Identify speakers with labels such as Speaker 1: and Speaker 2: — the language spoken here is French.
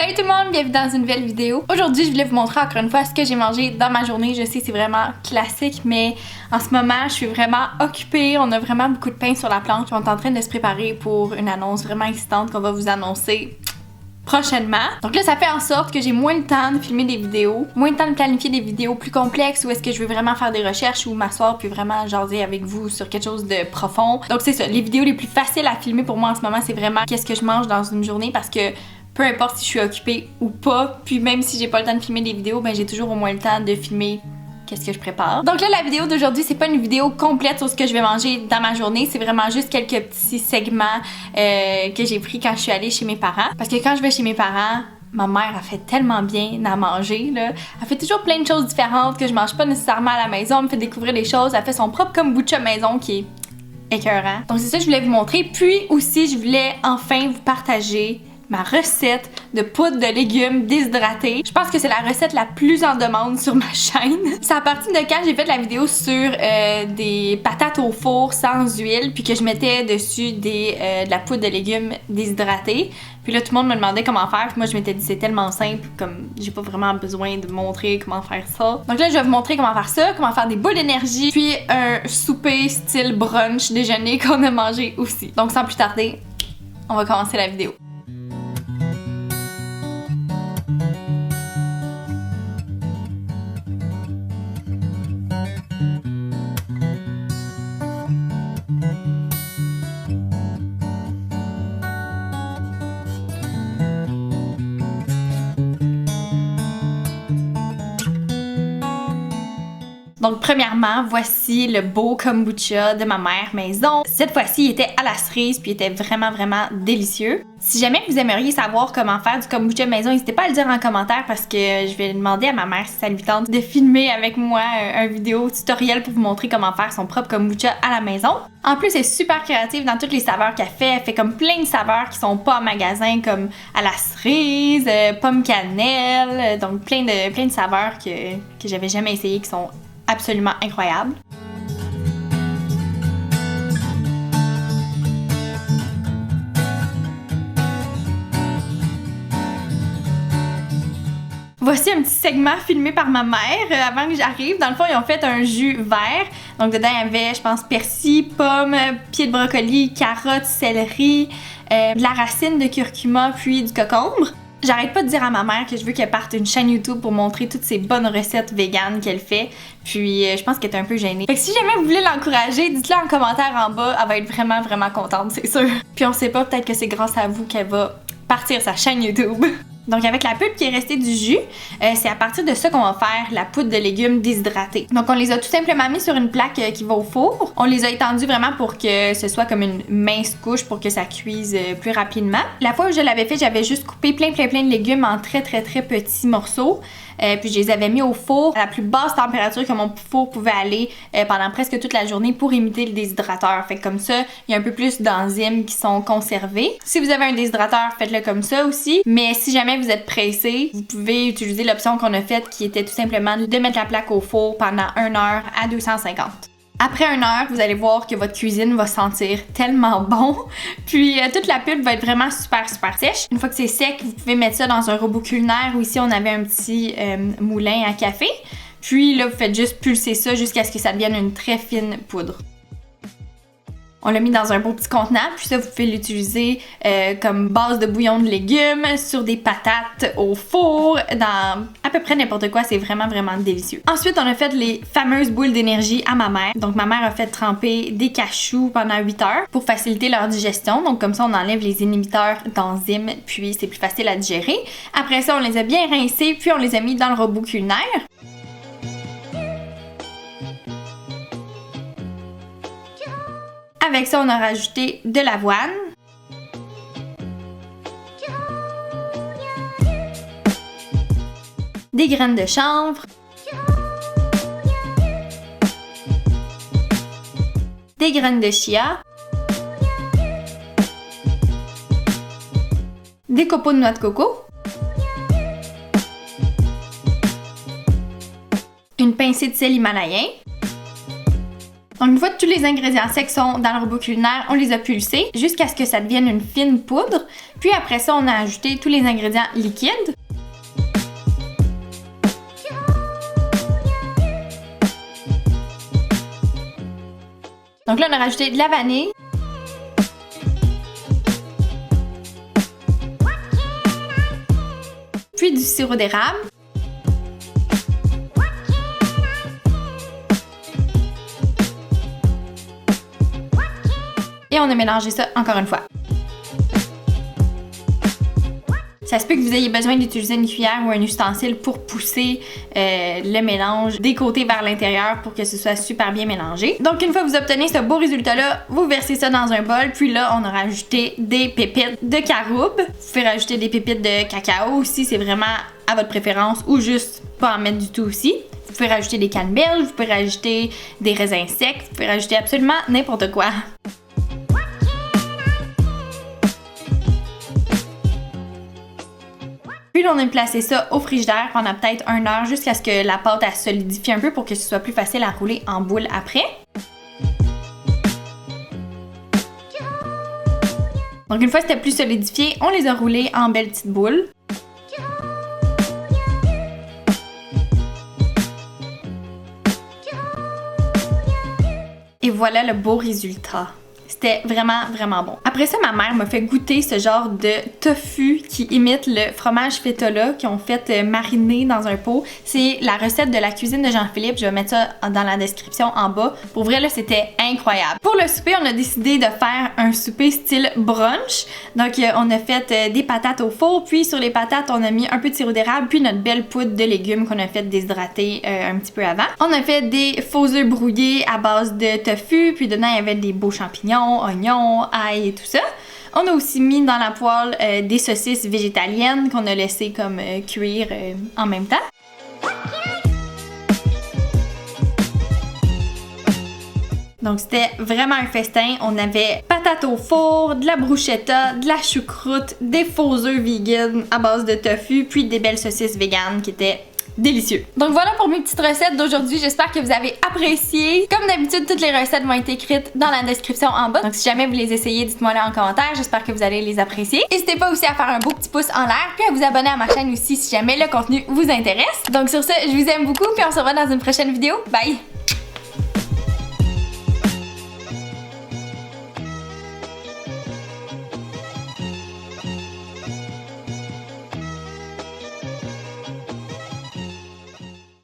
Speaker 1: Salut tout le monde, bienvenue dans une nouvelle vidéo. Aujourd'hui, je voulais vous montrer encore une fois ce que j'ai mangé dans ma journée. Je sais, c'est vraiment classique, mais en ce moment, je suis vraiment occupée. On a vraiment beaucoup de pain sur la planche. On est en train de se préparer pour une annonce vraiment excitante qu'on va vous annoncer prochainement. Donc là, ça fait en sorte que j'ai moins le temps de filmer des vidéos, moins le temps de planifier des vidéos plus complexes où est-ce que je veux vraiment faire des recherches ou m'asseoir puis vraiment jaser avec vous sur quelque chose de profond. Donc c'est ça, les vidéos les plus faciles à filmer pour moi en ce moment, c'est vraiment qu'est-ce que je mange dans une journée parce que peu importe si je suis occupée ou pas, puis même si j'ai pas le temps de filmer des vidéos, ben j'ai toujours au moins le temps de filmer qu'est-ce que je prépare. Donc là, la vidéo d'aujourd'hui, c'est pas une vidéo complète sur ce que je vais manger dans ma journée, c'est vraiment juste quelques petits segments que j'ai pris quand je suis allée chez mes parents. Parce que quand je vais chez mes parents, ma mère a fait tellement bien à manger, là. Elle fait toujours plein de choses différentes que je mange pas nécessairement à la maison, elle me fait découvrir des choses, elle fait son propre kombucha maison qui est écœurant. Donc c'est ça que je voulais vous montrer. Puis aussi, je voulais enfin vous partager ma recette de poudre de légumes déshydratée. Je pense que c'est la recette la plus en demande sur ma chaîne. C'est à partir de quand j'ai fait la vidéo sur des patates au four sans huile, puis que je mettais dessus de la poudre de légumes déshydratée. Puis là, tout le monde me demandait comment faire. Puis moi, je m'étais dit, c'est tellement simple, comme j'ai pas vraiment besoin de montrer comment faire ça. Donc là, je vais vous montrer comment faire ça, comment faire des boules d'énergie, puis un souper style brunch déjeuner qu'on a mangé aussi. Donc sans plus tarder, on va commencer la vidéo. Donc premièrement, voici le beau kombucha de ma mère maison. Cette fois-ci, il était à la cerise puis il était vraiment délicieux. Si jamais vous aimeriez savoir comment faire du kombucha maison, n'hésitez pas à le dire en commentaire parce que je vais demander à ma mère si ça lui tente de filmer avec moi un vidéo tutoriel pour vous montrer comment faire son propre kombucha à la maison. En plus, elle est super créative dans toutes les saveurs qu'elle fait. Elle fait comme plein de saveurs qui sont pas en magasin, comme à la cerise, pomme cannelle, donc plein de saveurs que j'avais jamais essayé qui sont absolument incroyable. Voici un petit segment filmé par ma mère avant que j'arrive. Dans le fond, ils ont fait un jus vert. Donc dedans, il y avait, je pense, persil, pommes, pieds de brocoli, carottes, céleri, de la racine de curcuma, puis du concombre. J'arrête pas de dire à ma mère que je veux qu'elle parte une chaîne YouTube pour montrer toutes ces bonnes recettes véganes qu'elle fait. Puis je pense qu'elle est un peu gênée. Fait que si jamais vous voulez l'encourager, dites-le en commentaire en bas. Elle va être vraiment contente, c'est sûr. Puis on sait pas, peut-être que c'est grâce à vous qu'elle va partir sa chaîne YouTube. Donc avec la pulpe qui est restée du jus, c'est à partir de ça qu'on va faire la poudre de légumes déshydratée. Donc on les a tout simplement mis sur une plaque qui va au four. On les a étendus vraiment pour que ce soit comme une mince couche pour que ça cuise plus rapidement. La fois où je l'avais fait, j'avais juste coupé plein de légumes en très petits morceaux. Puis je les avais mis au four à la plus basse température que mon four pouvait aller pendant presque toute la journée pour imiter le déshydrateur. Fait que comme ça, il y a un peu plus d'enzymes qui sont conservées. Si vous avez un déshydrateur, faites-le comme ça aussi. Mais si jamais vous êtes pressé, vous pouvez utiliser l'option qu'on a faite qui était tout simplement de mettre la plaque au four pendant 1 heure à 250. Après 1 heure, vous allez voir que votre cuisine va sentir tellement bon. Puis toute la pulpe va être vraiment super sèche. Une fois que c'est sec, vous pouvez mettre ça dans un robot culinaire où ici on avait un petit moulin à café. Puis là, vous faites juste pulser ça jusqu'à ce que ça devienne une très fine poudre. On l'a mis dans un beau petit contenant, puis ça, vous pouvez l'utiliser comme base de bouillon de légumes, sur des patates au four, dans à peu près n'importe quoi, c'est vraiment délicieux. Ensuite, on a fait les fameuses boules d'énergie à ma mère. Donc ma mère a fait tremper des cachous pendant 8 heures pour faciliter leur digestion. Donc comme ça, on enlève les inhibiteurs d'enzymes, puis c'est plus facile à digérer. Après ça, on les a bien rincés, puis on les a mis dans le robot culinaire. Avec ça, on a rajouté de l'avoine, des graines de chanvre, des graines de chia, des copeaux de noix de coco, une pincée de sel himalayen, Donc une fois que tous les ingrédients secs sont dans le robot culinaire, on les a pulsés jusqu'à ce que ça devienne une fine poudre. Puis après ça, on a ajouté tous les ingrédients liquides. Donc là, on a rajouté de la vanille. Puis du sirop d'érable. Et on a mélangé ça encore une fois. Ça se peut que vous ayez besoin d'utiliser une cuillère ou un ustensile pour pousser le mélange des côtés vers l'intérieur pour que ce soit super bien mélangé. Donc une fois que vous obtenez ce beau résultat-là, vous versez ça dans un bol, puis là on a rajouté des pépites de caroube. Vous pouvez rajouter des pépites de cacao aussi, c'est vraiment à votre préférence, ou juste pas en mettre du tout aussi. Vous pouvez rajouter des canneberges, vous pouvez rajouter des raisins secs, vous pouvez rajouter absolument n'importe quoi. Puis là, on a placé ça au frigidaire pendant peut-être 1 heure jusqu'à ce que la pâte elle solidifie un peu pour que ce soit plus facile à rouler en boule après. Donc une fois que c'était plus solidifié, on les a roulés en belles petites boules. Et voilà le beau résultat. C'était vraiment bon. Après ça, ma mère m'a fait goûter ce genre de tofu qui imite le fromage feta qu'ils ont fait mariner dans un pot. C'est la recette de la cuisine de Jean-Philippe. Je vais mettre ça dans la description en bas. Pour vrai, là, c'était incroyable. Pour le souper, on a décidé de faire un souper style brunch. Donc, on a fait des patates au four. Puis, sur les patates, on a mis un peu de sirop d'érable. Puis, notre belle poudre de légumes qu'on a fait déshydrater un petit peu avant. On a fait des faux œufs brouillés à base de tofu. Puis, dedans, il y avait des beaux champignons, oignons, ail et tout ça. On a aussi mis dans la poêle des saucisses végétaliennes qu'on a laissé comme cuire en même temps. Donc c'était vraiment un festin. On avait patates au four, de la bruschetta, de la choucroute, des faux œufs vegan à base de tofu, puis des belles saucisses véganes qui étaient délicieux. Donc voilà pour mes petites recettes d'aujourd'hui. J'espère que vous avez apprécié. Comme d'habitude, toutes les recettes vont être écrites dans la description en bas. Donc si jamais vous les essayez, dites-moi là en commentaire. J'espère que vous allez les apprécier. N'hésitez pas aussi à faire un beau petit pouce en l'air, puis à vous abonner à ma chaîne aussi si jamais le contenu vous intéresse. Donc sur ce, je vous aime beaucoup, puis on se revoit dans une prochaine vidéo. Bye!